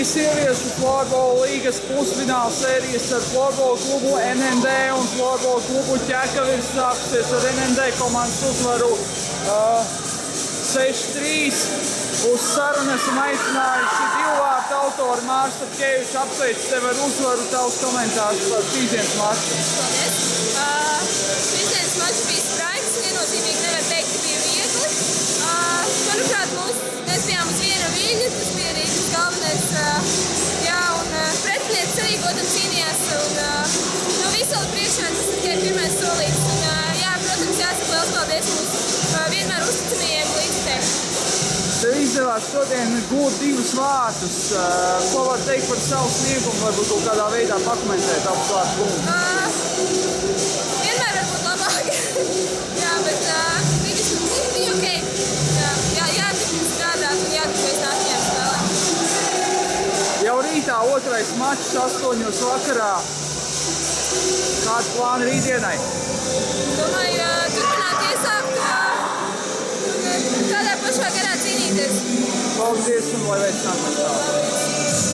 sieviešu florbola līgas pusfināla sērijas ar florbola klubu NND un florbola klubu Ķekavīrs sākusies ar NND komandas uzvaru 6-3. Uz sarunu esam aicinājuši divu vārtu autori Mārs Tapkevičs. Apsveicu tevi ar uzvaru, tavs komentārs par šīsdienas maču. Paldies. Šīsdienas mačs bija spraigs, viennozīmīgi nevar teikt, ka bija viegli. Manuprāt, mēs bijām uz viena viļņa, tas bija arī tas galvenais. Un pretinieks arī godam cīnījās. No visoli priekšā tas tikai pirmais solīts. Protams, jāsaka liels paldies mūsu vienmēr uzticamajiem līdzekļiem. Tev izdevās šodien gūt divus vārtus. Ko var teikt par savu sniegumu, varbūt kaut kādā veidā pakomentēt apsvārtu kungu? Vienmēr var būt labāk. Bet bija ok. Jāturpina strādāt un jāturpina nākamajām spēlēm. Jau rītā otrais mačs 8 vakarā. Kādi plāni rītdienai? Domāju, turpināt iesākt tādā pašā garā cīnīties. Paldies un lai veids nākamajā spēlē.